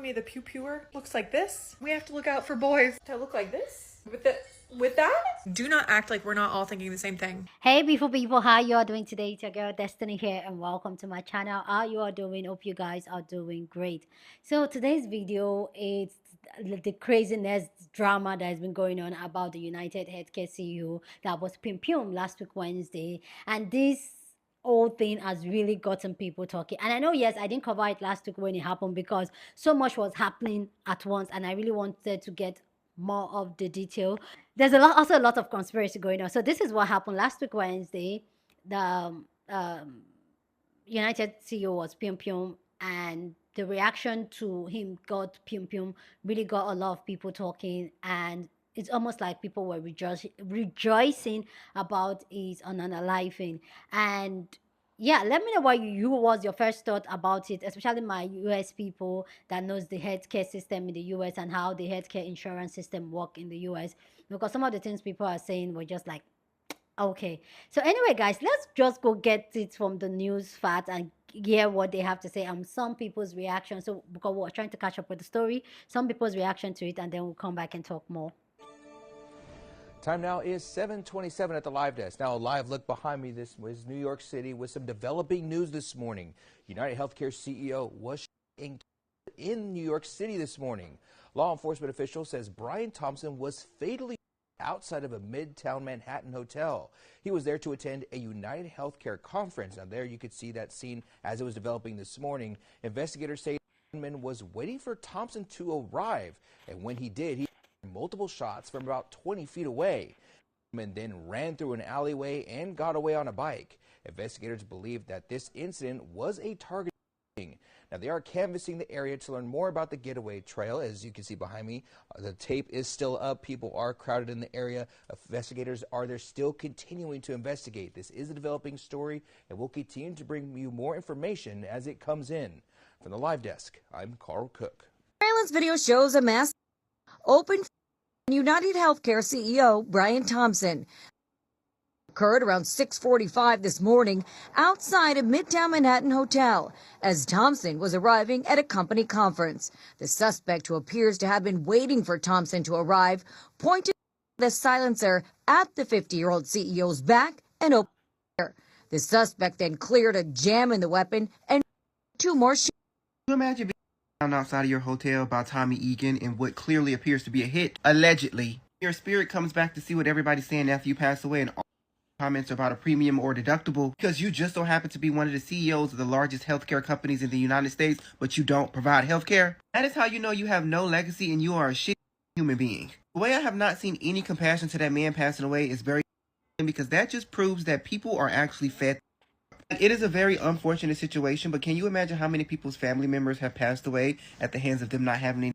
me the pew-pewer looks like this. We have to look out for boys that look like this. With that? Do not act like we're not all thinking the same thing. Hey beautiful people, how you all doing today? It's your girl Destiny here and welcome to my channel. How you all doing? Hope you guys are doing great. So today's video is the craziness drama that has been going on about the United Healthcare CEO that was pimp last week Wednesday, and this whole thing has really gotten people talking. And I know, yes, I didn't cover it last week when it happened because so much was happening at once and I really wanted to get more of the detail. There's also a lot of conspiracy going on. So this is what happened last week Wednesday. The United CEO was Pyum, and the reaction to him got Pyum really got a lot of people talking, and it's almost like people were rejoicing about his unaliving. And yeah, let me know what you was your first thought about it, especially my US people that knows the healthcare system in the US and how the healthcare insurance system work in the US. Because some of the things people are saying were just like, okay. So anyway, guys, let's just go get it from the news facts and hear what they have to say. Some people's reaction. So because we're trying to catch up with the story, some people's reaction to it, and then we'll come back and talk more. Time now is 7:27 at the live desk. Now a live look behind me. This was New York City with some developing news this morning. United Healthcare CEO was in New York City this morning. Law enforcement official says Brian Thompson was fatally outside of a Midtown Manhattan hotel. He was there to attend a United Healthcare conference. Now there you could see that scene as it was developing this morning. Investigators say the gunman was waiting for Thompson to arrive, and when he did, he multiple shots from about 20 feet away, and then ran through an alleyway and got away on a bike. Investigators believe that this incident was a target. Now they are canvassing the area to learn more about the getaway trail. As you can see behind me, the tape is still up. People are crowded in the area. Investigators are there still continuing to investigate. This is a developing story, and we'll continue to bring you more information as it comes in. From the live desk, I'm Carl Cook. Surveillance video shows a mass open United Healthcare CEO Brian Thompson occurred around 6:45 this morning outside a Midtown Manhattan hotel as Thompson was arriving at a company conference. The suspect, who appears to have been waiting for Thompson to arrive, pointed the silencer at the 50-year-old CEO's back and opened fire. The suspect then cleared a jam in the weapon and two more shots. Can you imagine being found outside of your hotel by Tommy Egan in what clearly appears to be a hit, allegedly? Your spirit comes back to see what everybody's saying after you pass away, and all comments about a premium or deductible because you just so happen to be one of the CEOs of the largest healthcare companies in the United States, but you don't provide healthcare. That is how you know you have no legacy and you are a shitty human being. The way I have not seen any compassion to that man passing away is very because that just proves that people are actually fed. It is a very unfortunate situation, but can you imagine how many people's family members have passed away at the hands of them not having any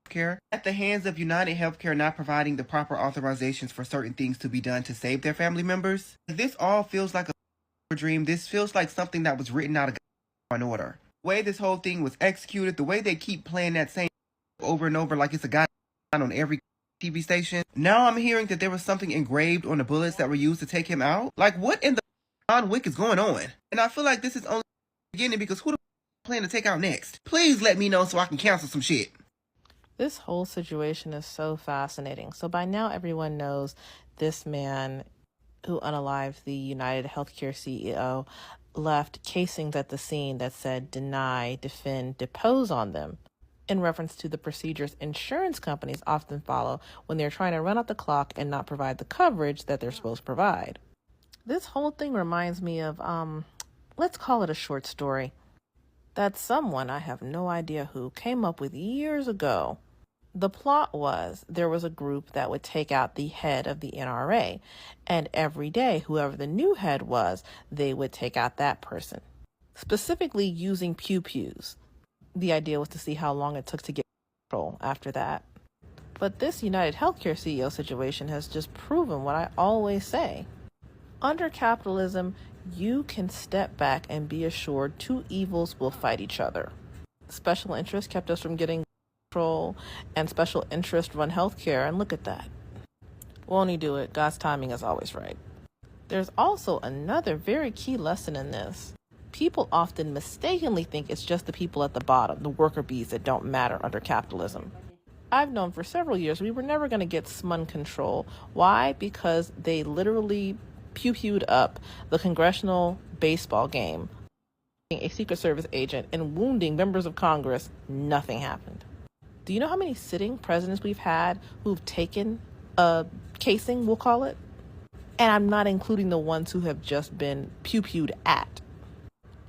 care? At the hands of United Healthcare not providing the proper authorizations for certain things to be done to save their family members? This all feels like a dream. This feels like something that was written out of an order. The way this whole thing was executed, the way they keep playing that same over and over like it's a guy on every TV station. Now I'm hearing that there was something engraved on the bullets that were used to take him out. Like, what in the John Wick is going on? And I feel like this is only the beginning, because who the plan to take out next? Please let me know so I can cancel some shit. This whole situation is so fascinating. So by now everyone knows this man who unalived the United Healthcare CEO left casings at the scene that said deny, defend, depose on them, in reference to the procedures insurance companies often follow when they're trying to run out the clock and not provide the coverage that they're supposed to provide. This whole thing reminds me of, let's call it a short story that someone, I have no idea who, came up with years ago. The plot was there was a group that would take out the head of the NRA, and every day, whoever the new head was, they would take out that person, specifically using pew-pews. The idea was to see how long it took to get control after that. But this United Healthcare CEO situation has just proven what I always say. Under capitalism, you can step back and be assured two evils will fight each other. Special interests kept us from getting control, and special interests run healthcare, and look at that. Won't he do it? God's timing is always right. There's also another very key lesson in this. People often mistakenly think it's just the people at the bottom, the worker bees, that don't matter under capitalism. I've known for several years we were never going to get SMUN control. Why? Because they literally pew-pewed up the congressional baseball game, a Secret Service agent, and wounding members of Congress. Nothing happened. Do you know how many sitting presidents we've had who've taken a casing, we'll call it? And I'm not including the ones who have just been pew-pewed at.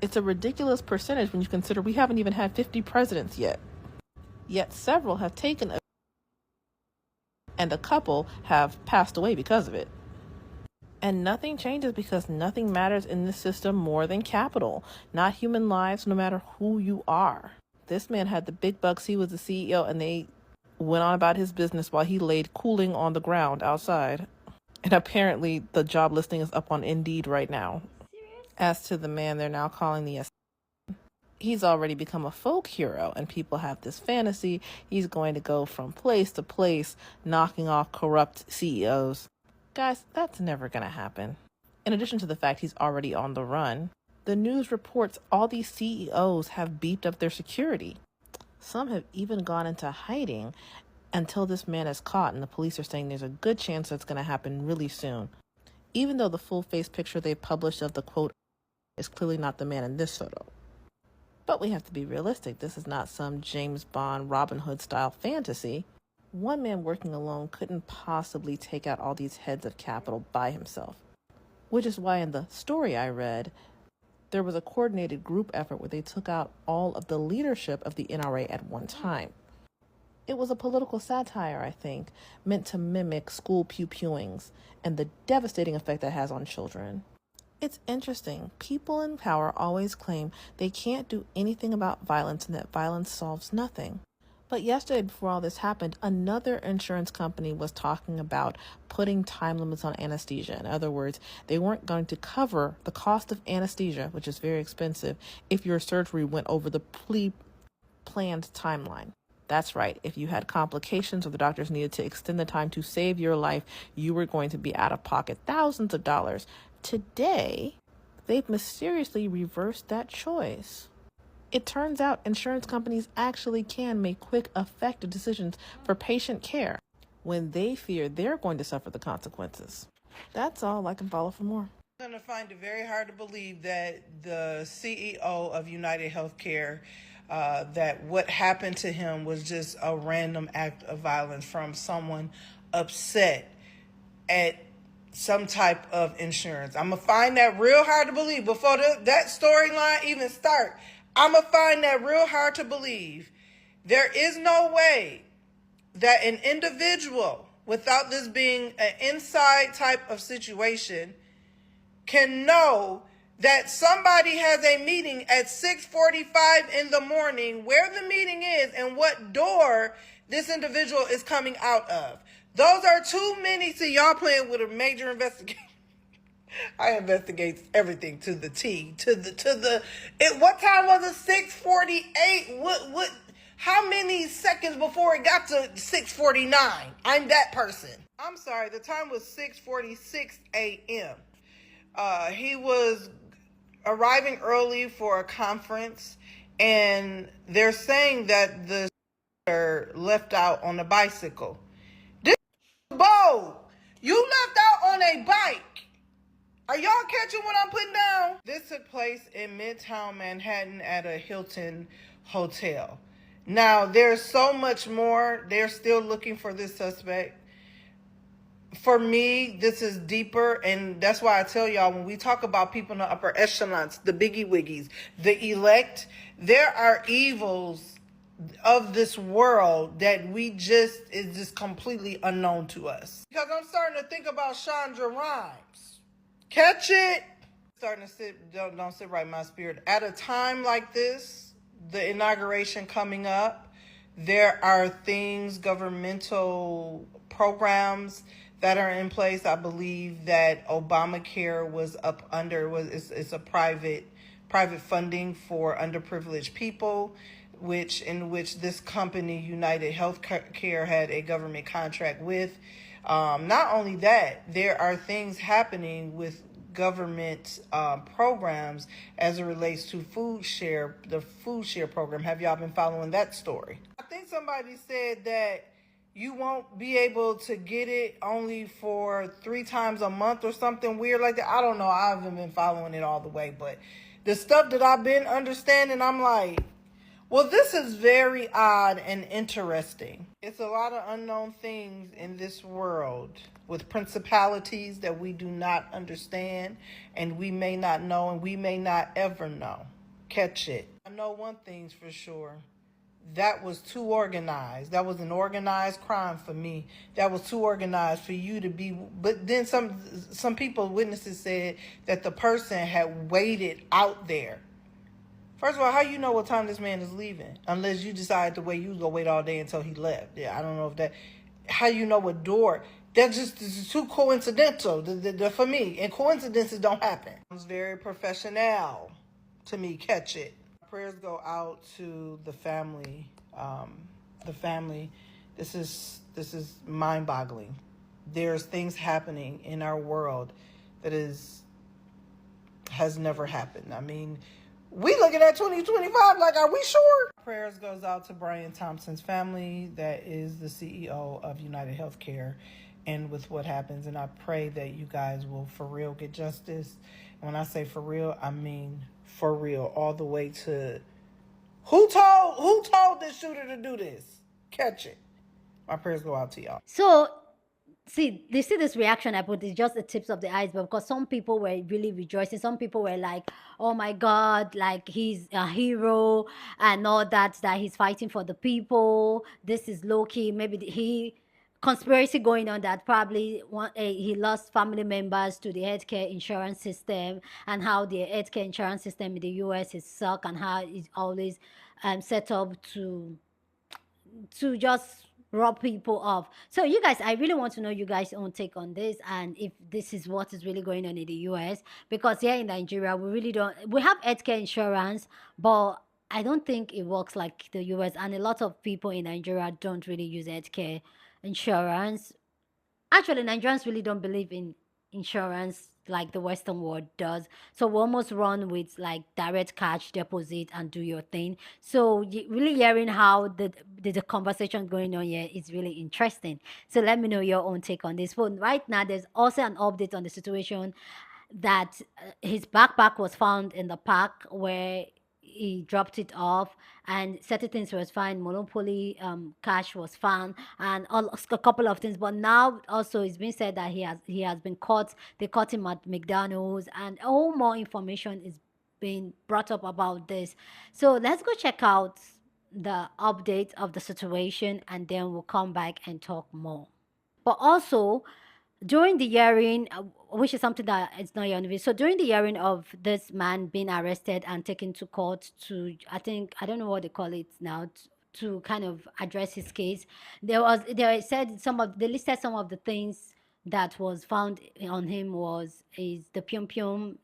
It's a ridiculous percentage when you consider we haven't even had 50 presidents yet. Yet several have taken a, and a couple have passed away because of it. And nothing changes because nothing matters in this system more than capital, not human lives, no matter who you are. This man had the big bucks. He was the CEO, and they went on about his business while he laid cooling on the ground outside. And apparently the job listing is up on Indeed right now. As to the man they're now calling the assassin, he's already become a folk hero, and people have this fantasy he's going to go from place to place knocking off corrupt CEOs. Guys, that's never going to happen. In addition to the fact he's already on the run, the news reports all these CEOs have beefed up their security. Some have even gone into hiding until this man is caught, and the police are saying there's a good chance that's going to happen really soon. Even though the full face picture they published of the quote is clearly not the man in this photo. But we have to be realistic. This is not some James Bond, Robin Hood style fantasy. One man working alone couldn't possibly take out all these heads of capital by himself. Which is why in the story I read, there was a coordinated group effort where they took out all of the leadership of the NRA at one time. It was a political satire, I think, meant to mimic school pew-pewings and the devastating effect that has on children. It's interesting. People in power always claim they can't do anything about violence and that violence solves nothing. But yesterday, before all this happened, another insurance company was talking about putting time limits on anesthesia. In other words, they weren't going to cover the cost of anesthesia, which is very expensive, if your surgery went over the planned timeline. That's right. If you had complications or the doctors needed to extend the time to save your life, you were going to be out of pocket thousands of dollars. Today, they've mysteriously reversed that choice. It turns out insurance companies actually can make quick, effective decisions for patient care when they fear they're going to suffer the consequences. That's all. I can follow for more. I'm going to find it very hard to believe that the CEO of United Healthcare, that what happened to him was just a random act of violence from someone upset at some type of insurance. I'm going to find that real hard to believe. Before that storyline even start, I'm going to find that real hard to believe. There is no way that an individual, without this being an inside type of situation, can know that somebody has a meeting at 6:45 in the morning, where the meeting is and what door this individual is coming out of. Those are too many. See, y'all playing with a major investigation. I investigate everything to the T, what time was it? 6:48. What, how many seconds before it got to 6:49? I'm that person. I'm sorry. The time was 6:46 a.m. He was arriving early for a conference, and they're saying that the left out on a bicycle. This is bold. You left out on a bike. Are y'all catching what I'm putting down? This took place in Midtown Manhattan at a Hilton hotel. Now, there's so much more. They're still looking for this suspect. For me, this is deeper, and that's why I tell y'all, when we talk about people in the upper echelons, the biggie wiggies, the elect, there are evils of this world that is just completely unknown to us. Because I'm starting to think about Chandra Rhimes. Catch it? Starting to don't sit right in my spirit. At a time like this, the inauguration coming up, there are things, governmental programs that are in place. I believe that Obamacare was up under, it's a private funding for underprivileged people, in which this company, United Healthcare, had a government contract with. Not only that, there are things happening with government programs as it relates to the food share program. Have y'all been following that story? I think somebody said that you won't be able to get it only for 3 times a month or something weird like that. I don't know. I haven't been following it all the way, but the stuff that I've been understanding, I'm like, well, this is very odd and interesting. It's a lot of unknown things in this world with principalities that we do not understand and we may not know and we may not ever know. Catch it. I know one thing's for sure. That was too organized. That was an organized crime for me. That was too organized for you to be. But then some people, witnesses, said that the person had waited out there. First of all, how you know what time this man is leaving? Unless you decide the way you go wait all day until he left. Yeah, I don't know if that. How you know what door? That's just too coincidental for me. And coincidences don't happen. It's very professional to me. Catch it. Prayers go out to the family. This is mind-boggling. There's things happening in our world that has never happened. I mean, we looking at 2025 like, are we sure? Prayers goes out to Brian Thompson's family, that is the CEO of United Healthcare, and with what happens. And I pray that you guys will for real get justice. And when I say for real, I mean for real, all the way to who told this shooter to do this? Catch it. My prayers go out to y'all. So, see, they see this reaction I put is just the tips of the iceberg, because some people were really rejoicing. Some people were like, oh my God, like he's a hero and all that he's fighting for the people. This is low-key. Maybe conspiracy going on that probably he lost family members to the healthcare insurance system, and how the healthcare insurance system in the US is suck, and how it's always set up to just rob people off. So you guys, I really want to know you guys' own take on this, and if this is what is really going on in the US, because here in Nigeria we have healthcare insurance, but I don't think it works like the US, and a lot of people in Nigeria don't really use healthcare insurance. Actually, Nigerians really don't believe in insurance like the Western world does. So we almost run with like direct cash deposit and do your thing. So really hearing how the conversation going on here is really interesting. So let me know your own take on this. But right now, there's also an update on the situation that his backpack was found in the park where he dropped it off, and certain things was found. Monopoly cash was found, and a couple of things. But now also it's been said that he has been caught. They caught him at McDonald's, and all more information is being brought up about this. So let's go check out the update of the situation, and then we'll come back and talk more. But also, during the hearing, which is something that it's not your video. So during the hearing of this man being arrested and taken to court to, I don't know what they call it now, to kind of address his case, they listed some of the things that was found on him is the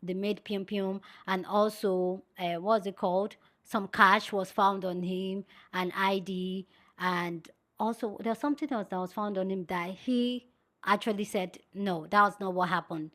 the made pium, and also what's it called? Some cash was found on him, an ID, and also there's something else that was found on him that he actually said, no, that was not what happened.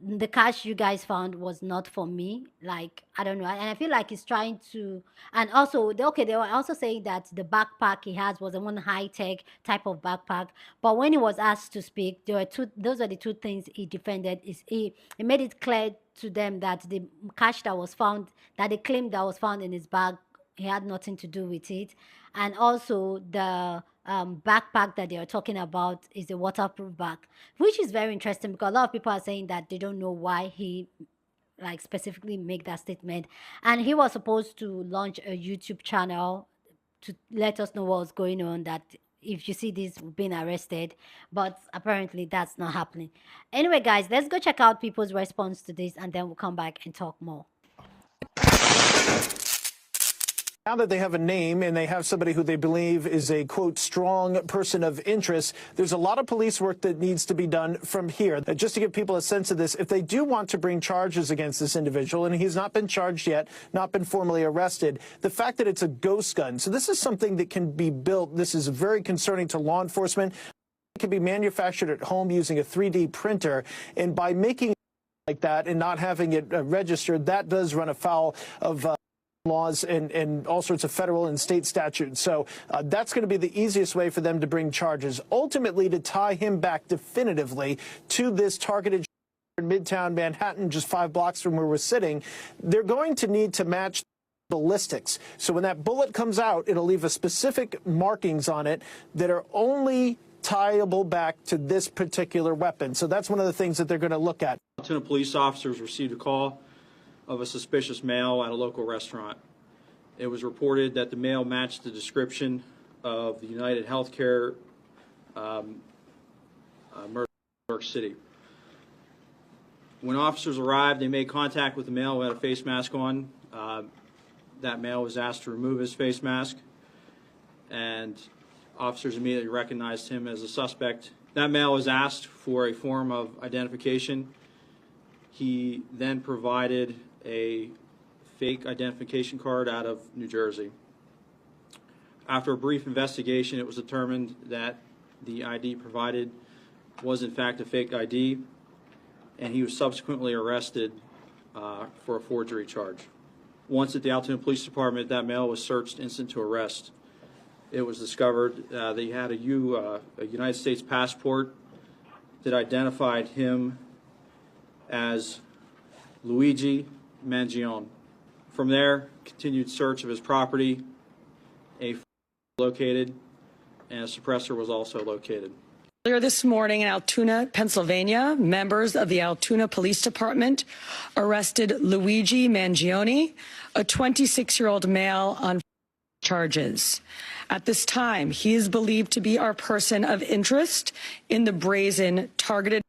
The cash you guys found was not for me. Like, I don't know. And I feel like he's trying to, and also, they were also saying that the backpack he has was a one high-tech type of backpack. But when he was asked to speak, those are the two things he defended. He made it clear to them that the cash that was found, that the claim that was found in his bag, he had nothing to do with it. And also the backpack that they are talking about is a waterproof bag, which is very interesting, because a lot of people are saying that they don't know why he like specifically make that statement. And he was supposed to launch a YouTube channel to let us know what was going on, that if you see this being arrested, but apparently that's not happening. Anyway, guys, let's go check out people's response to this, and then we'll come back and talk more. Now that they have a name and they have somebody who they believe is a, quote, strong person of interest, there's a lot of police work that needs to be done from here. Just to give people a sense of this, if they do want to bring charges against this individual, and he's not been charged yet, not been formally arrested, the fact that it's a ghost gun. So this is something that can be built. This is very concerning to law enforcement. It can be manufactured at home using a 3D printer, and by making like that and not having it registered, that does run afoul of laws and all sorts of federal and state statutes. So that's going to be the easiest way for them to bring charges, ultimately to tie him back definitively to this targeted in Midtown Manhattan, just 5 blocks from where we're sitting. They're going to need to match ballistics. So when that bullet comes out, it'll leave a specific markings on it that are only tieable back to this particular weapon. So that's one of the things that they're going to look at. Altoona police officers received a call of a suspicious male at a local restaurant. It was reported that the male matched the description of the United Healthcare murder in New York City. When officers arrived, they made contact with the male who had a face mask on. That male was asked to remove his face mask, and officers immediately recognized him as a suspect. That male was asked for a form of identification. He then provided a fake identification card out of New Jersey. After a brief investigation, it was determined that the ID provided was in fact a fake ID, and he was subsequently arrested for a forgery charge. Once at the Altoona Police Department, that male was searched instant to arrest. It was discovered that he had a United States passport that identified him as Luigi Mangione. From there, continued search of his property, a located, and a suppressor was also located. Earlier this morning in Altoona, Pennsylvania, members of the Altoona Police Department arrested Luigi Mangione, a 26-year-old male, on charges. At this time, he is believed to be our person of interest in the brazen targeted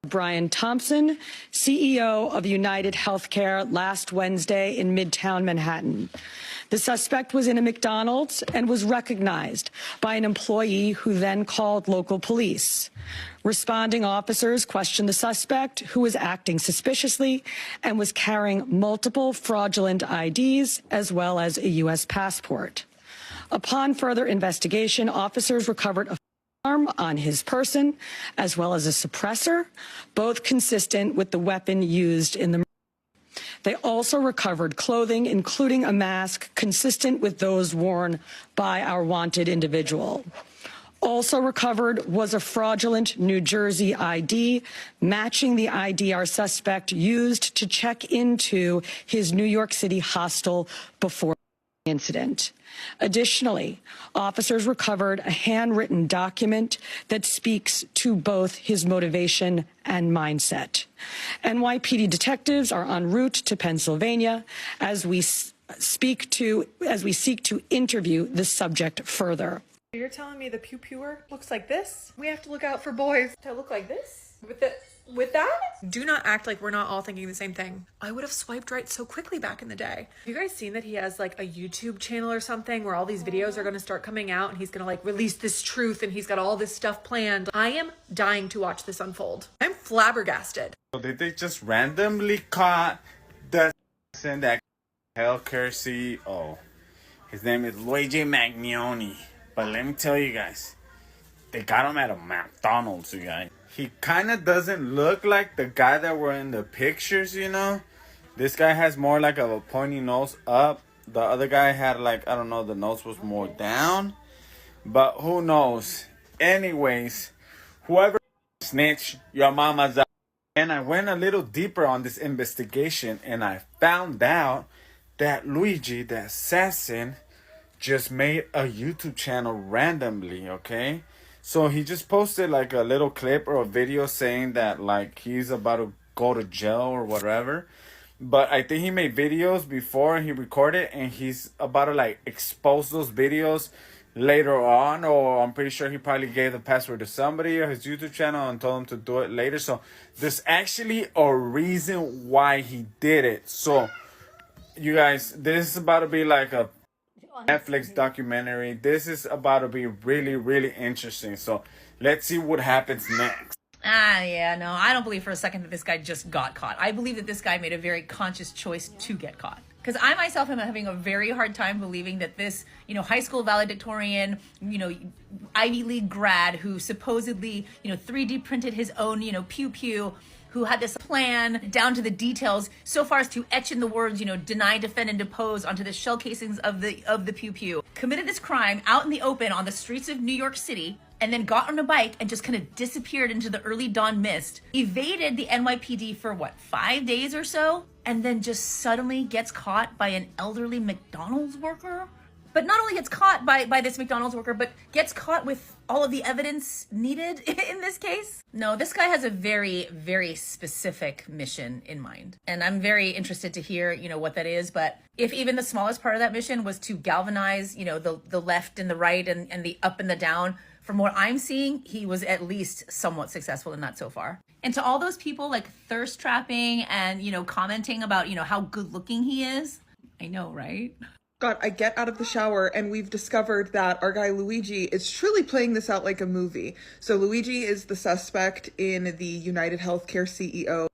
Brian Thompson, CEO of United Healthcare, last Wednesday in Midtown Manhattan. The suspect was in a McDonald's and was recognized by an employee who then called local police. Responding officers questioned the suspect, who was acting suspiciously and was carrying multiple fraudulent IDs as well as a U.S. passport. Upon further investigation, officers recovered a firearm on his person as well as a suppressor, both consistent with the weapon used in the murder. They also recovered clothing, including a mask consistent with those worn by our wanted individual. Also recovered was a fraudulent New Jersey ID, matching the ID our suspect used to check into his New York City hostel before the incident. Additionally, officers recovered a handwritten document that speaks to both his motivation and mindset. NYPD detectives are en route to Pennsylvania as we seek to interview the subject further. You're telling me the pew-pewer looks like this? We have to look out for boys that look like this? With that? Do not act like we're not all thinking the same thing. I would have swiped right so quickly back in the day. Have you guys seen that he has like a YouTube channel or something where all these videos are going to start coming out and he's going to like release this truth and he's got all this stuff planned? I am dying to watch this unfold. I'm flabbergasted. So did they just randomly caught the that healthcare CEO? His name is Luigi Mangione. But let me tell you guys, they got him at a McDonald's, you guys. He kind of doesn't look like the guy that were in the pictures, you know? This guy has more like of a pointy nose up. The other guy had like, I don't know, the nose was more down. But who knows? Anyways, whoever snitched, your mama's out. And I went a little deeper on this investigation and I found out that Luigi, the assassin, just made a YouTube channel randomly, okay? So he just posted like a little clip or a video saying that like he's about to go to jail or whatever. But I think he made videos before he recorded and he's about to like expose those videos later on, or I'm pretty sure he probably gave the password to somebody or his YouTube channel and told him to do it later. So there's actually a reason why he did it. So you guys, this is about to be like a Netflix documentary. This is about to be really, really interesting. So let's see what happens next. Yeah, no, I don't believe for a second that this guy just got caught. I believe that this guy made a very conscious choice to get caught. Because I myself am having a very hard time believing that this, high school valedictorian, Ivy League grad who supposedly, 3D printed his own, pew pew, who had this plan down to the details so far as to etch in the words, deny, defend, and depose onto the shell casings of the pew pew, committed this crime out in the open on the streets of New York City, and then got on a bike and just kind of disappeared into the early dawn mist, evaded the NYPD for 5 days or so, and then just suddenly gets caught by an elderly McDonald's worker. But not only gets caught by this McDonald's worker, but gets caught with all of the evidence needed in this case. No, this guy has a very, very specific mission in mind. And I'm very interested to hear, what that is. But if even the smallest part of that mission was to galvanize, the left and the right and the up and the down, from what I'm seeing, he was at least somewhat successful in that so far. And to all those people thirst trapping and, commenting about, how good looking he is. I know, right? God, I get out of the shower and we've discovered that our guy Luigi is truly playing this out like a movie. So Luigi is the suspect in the United Healthcare CEO.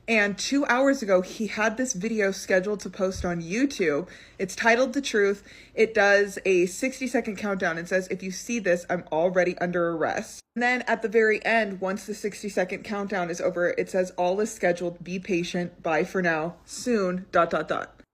And 2 hours ago, he had this video scheduled to post on YouTube. It's titled The Truth. It does a 60-second countdown and says, if you see this, I'm already under arrest. And then at the very end, once the 60-second countdown is over, it says, all is scheduled. Be patient. Bye for now. Soon, ...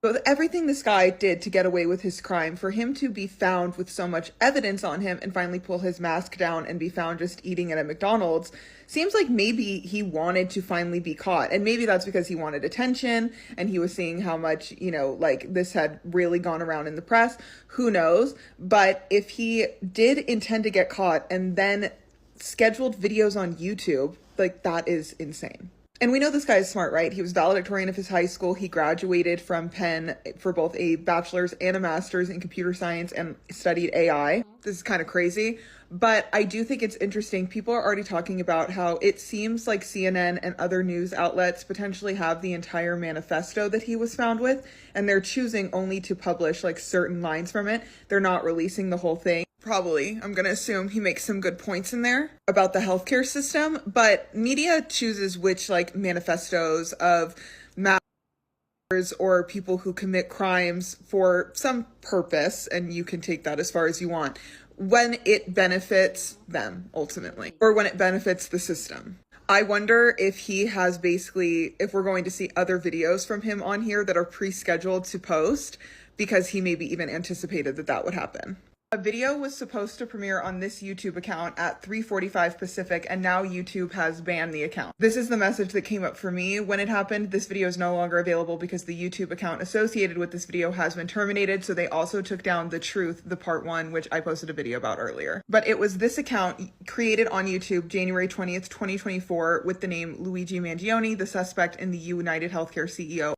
So everything this guy did to get away with his crime, for him to be found with so much evidence on him and finally pull his mask down and be found just eating at a McDonald's, seems like maybe he wanted to finally be caught. And maybe that's because he wanted attention and he was seeing how much, this had really gone around in the press. Who knows? But if he did intend to get caught and then scheduled videos on YouTube, that is insane. And we know this guy is smart, right? He was valedictorian of his high school. He graduated from Penn for both a bachelor's and a master's in computer science and studied AI. This is kind of crazy, but I do think it's interesting. People are already talking about how it seems like CNN and other news outlets potentially have the entire manifesto that he was found with, and they're choosing only to publish certain lines from it. They're not releasing the whole thing. Probably, I'm going to assume he makes some good points in there about the healthcare system, but media chooses which manifestos of matters or people who commit crimes for some purpose, and you can take that as far as you want, when it benefits them ultimately, or when it benefits the system. I wonder if he has if we're going to see other videos from him on here that are pre-scheduled to post, because he maybe even anticipated that would happen. A video was supposed to premiere on this YouTube account at 3:45 Pacific, and now YouTube has banned the account. This is the message that came up for me when it happened. This video is no longer available because the YouTube account associated with this video has been terminated, so they also took down The Truth, the part 1, which I posted a video about earlier. But it was this account created on YouTube January 20th, 2024 with the name Luigi Mangione, the suspect in the United Healthcare CEO.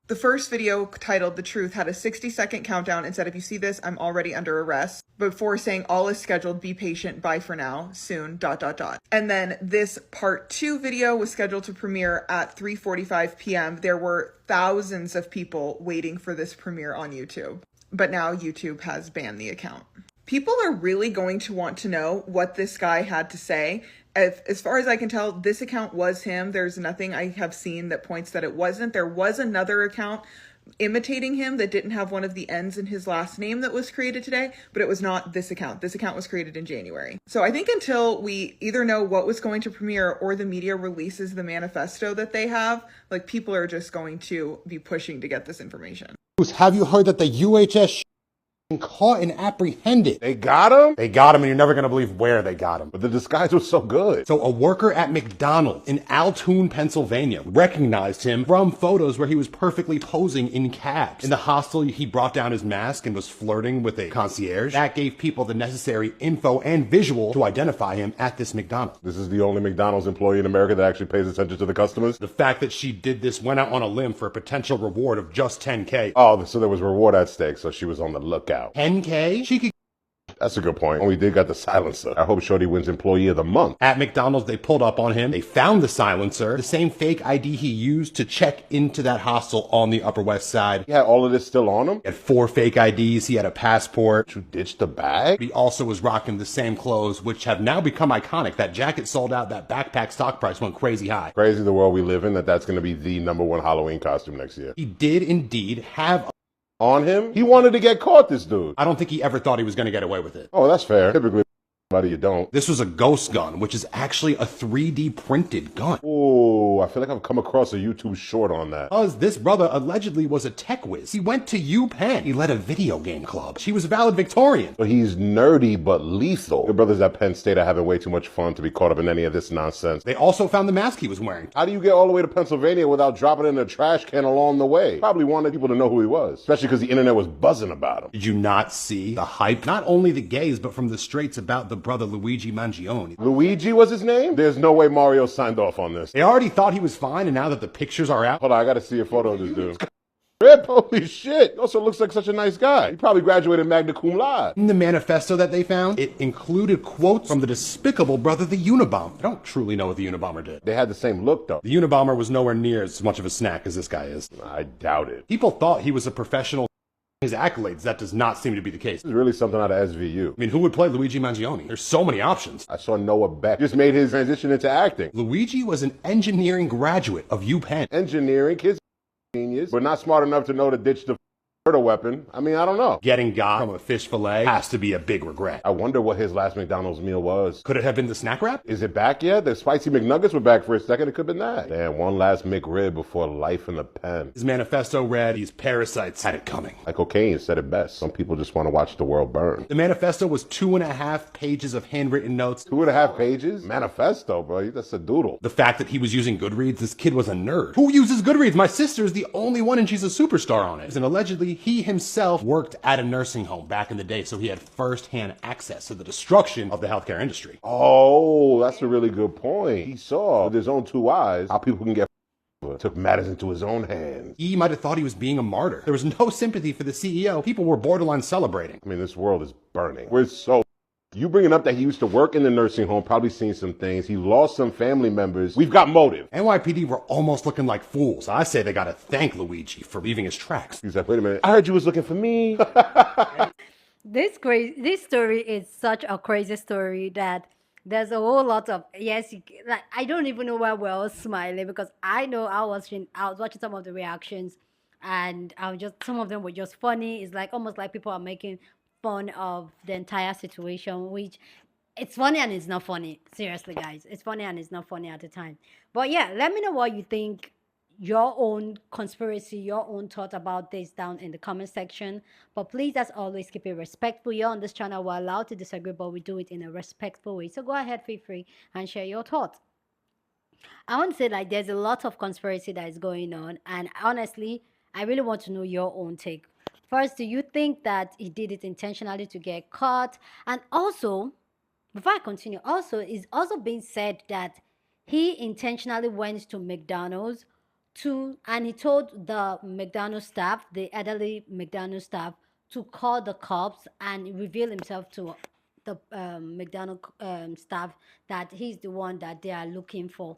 The first video, titled The Truth, had a 60-second countdown and said, if you see this, I'm already under arrest, before saying, all is scheduled, be patient, bye for now, soon, ... And then this part 2 video was scheduled to premiere at 3:45 p.m. There were thousands of people waiting for this premiere on YouTube, but now YouTube has banned the account. People are really going to want to know what this guy had to say. As far as I can tell, this account was him. There's nothing I have seen that points that it wasn't. There was another account imitating him that didn't have one of the N's in his last name that was created today, but it was not this account. This account was created in January. So I think until we either know what was going to premiere or the media releases the manifesto that they have, people are just going to be pushing to get this information. Have you heard that the UHS caught and apprehended? They got him? They got him, and you're never going to believe where they got him. But the disguise was so good. So a worker at McDonald's in Altoona, Pennsylvania recognized him from photos where he was perfectly posing in cabs. In the hostel, he brought down his mask and was flirting with a concierge. That gave people the necessary info and visual to identify him at this McDonald's. This is the only McDonald's employee in America that actually pays attention to the customers? The fact that she did this went out on a limb for a potential reward of just $10K. Oh, so there was reward at stake, so she was on the lookout. $10K? She could That's a good point. Only did got the silencer. I hope Shorty wins Employee of the Month. At McDonald's, they pulled up on him. They found the silencer, the same fake ID he used to check into that hostel on the Upper West Side. He had all of this still on him? He had 4 fake IDs. He had a passport. You ditched the bag? He also was rocking the same clothes, which have now become iconic. That jacket sold out. That backpack stock price went crazy high. Crazy the world we live in, that's going to be the #1 Halloween costume next year. He did indeed have on him. He wanted to get caught, this dude. I don't think he ever thought he was going to get away with it. Oh, that's fair. Typically, you don't. This was a ghost gun, which is actually a 3D printed gun. Ooh, I feel like I've come across a YouTube short on that. Because this brother allegedly was a tech whiz. He went to UPenn. He led a video game club. She was a valedictorian. So he's nerdy but lethal. The brothers at Penn State are having way too much fun to be caught up in any of this nonsense. They also found the mask he was wearing. How do you get all the way to Pennsylvania without dropping it in a trash can along the way? Probably wanted people to know who he was, especially because the internet was buzzing about him. Did you not see the hype? Not only the gays, but from the straights about the brother Luigi Mangione. Luigi was his name? There's no way Mario signed off on this. They already thought he was fine, and now that the pictures are out... Hold on, I gotta see a photo of this dude. Rip, holy shit. He also looks like such a nice guy. He probably graduated magna cum laude. In the manifesto that they found, it included quotes from the despicable brother, the Unabomber. I don't truly know what the Unabomber did. They had the same look, though. The Unabomber was nowhere near as much of a snack as this guy is. I doubt it. People thought he was a professional. His accolades, that does not seem to be the case. This is really something out of SVU. I mean, who would play Luigi Mangione? There's so many options. I saw Noah Beck just made his transition into acting. Luigi was an engineering graduate of UPenn. Engineering, kids genius, but not smart enough to know to ditch the murder weapon. I mean, I don't know. Getting got from a fish fillet has to be a big regret. I wonder what his last McDonald's meal was. Could it have been the snack wrap? Is it back yet? The spicy McNuggets were back for a second. It could have been that. Damn, one last McRib before life in the pen. His manifesto read, these parasites had it coming. Like cocaine said it best. Some people just want to watch the world burn. The manifesto was 2.5 pages of handwritten notes. 2.5 pages? Manifesto, bro. That's a doodle. The fact that he was using Goodreads, this kid was a nerd. Who uses Goodreads? My sister's the only one and she's a superstar on it. And allegedly, he himself worked at a nursing home back in the day, so he had first-hand access to the destruction of the healthcare industry. Oh, that's a really good point. He saw with his own 2 eyes how people can get took matters into his own hands. He might have thought he was being a martyr. There was no sympathy for the CEO. People were borderline celebrating. I mean, this world is burning. We're so... You bringing up that he used to work in the nursing home, probably seen some things. He lost some family members. We've got motive. NYPD were almost looking like fools. I say they gotta thank Luigi for leaving his tracks. He's like, wait a minute. I heard you was looking for me. This story is such a crazy story that there's a whole lot of like I don't even know why we're all smiling, because I know I was watching some of the reactions, and some of them were just funny. It's like almost like people are making fun of the entire situation, which it's funny and it's not funny. Seriously, guys, it's funny and it's not funny at the time. But yeah, let me know what you think, your own conspiracy, your own thought about this down in the comment section. But please, as always, keep it respectful. You're on this channel, we're allowed to disagree, but we do it in a respectful way. So go ahead, feel free and share your thoughts. I want to say, like, there's a lot of conspiracy that is going on, and honestly, I really want to know your own take. First, do you think that he did it intentionally to get caught? And also, before I continue, it's also being said that he intentionally went to McDonald's and he told the McDonald's staff, the elderly McDonald's staff, to call the cops and reveal himself to the McDonald's staff that he's the one that they are looking for.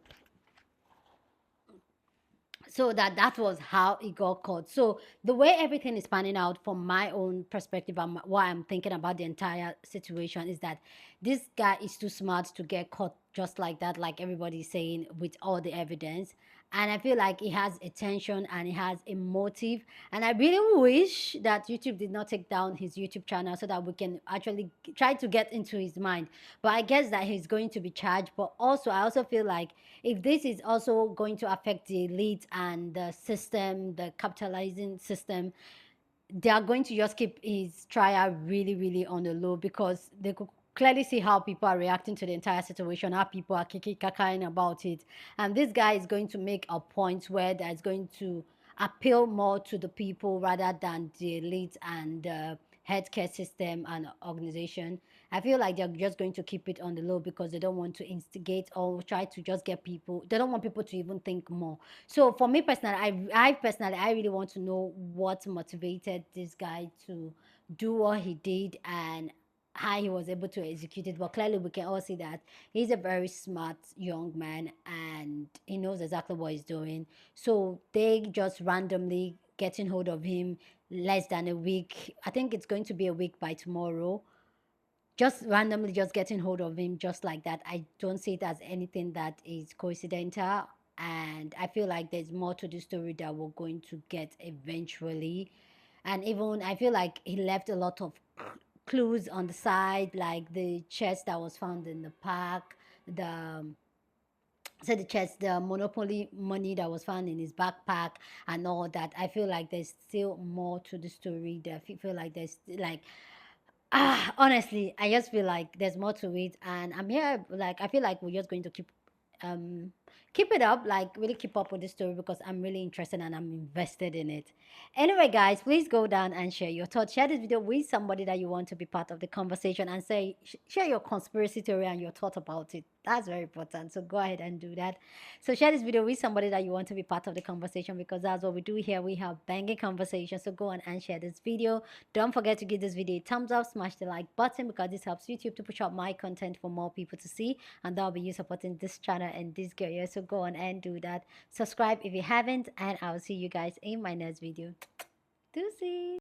So that was how he got caught. So the way everything is panning out from my own perspective and what I'm thinking about the entire situation is that this guy is too smart to get caught just like that, like everybody's saying, with all the evidence. And I feel like he has attention and he has a motive. And I really wish that YouTube did not take down his YouTube channel so that we can actually try to get into his mind. But I guess that he's going to be charged. But also, I also feel like if this is also going to affect the elite and the system, the capitalism system, they are going to just keep his trial really, really on the low, because they could clearly see how people are reacting to the entire situation, how people are kiki-kakaing about it. And this guy is going to make a point where that is going to appeal more to the people rather than the elite and the healthcare system and organization. I feel like they're just going to keep it on the low because they don't want to instigate or try to just get people. They don't want people to even think more. So for me personally, I really want to know what motivated this guy to do what he did, and how he was able to execute it, but clearly we can all see that he's a very smart young man and he knows exactly what he's doing. So they just randomly getting hold of him less than a week. I think it's going to be a week by tomorrow. Just randomly just getting hold of him just like that. I don't see it as anything that is coincidental. And I feel like there's more to the story that we're going to get eventually. And even I feel like he left a lot of clues on the side, like the chest that was found in the park, the the chest, the monopoly money that was found in his backpack and all that. I feel like there's still more to the story. That I feel like there's like honestly, I just feel like there's more to it, and I'm here. Like I feel like we're just going to um keep it up, like really keep up with the story because I'm really interested and I'm invested in it. Anyway, guys, please go down and share your thoughts. Share this video with somebody that you want to be part of the conversation and say share your conspiracy theory and your thought about it. That's very important. So go ahead and do that. So share this video with somebody that you want to be part of the conversation because that's what we do here. We have banging conversations. So go on and share this video. Don't forget to give this video a thumbs up, smash the like button because this helps YouTube to push out my content for more people to see, and that'll be you supporting this channel and this girl here. So go on and do that. Subscribe if you haven't, and I'll see you guys in my next video. Deuces.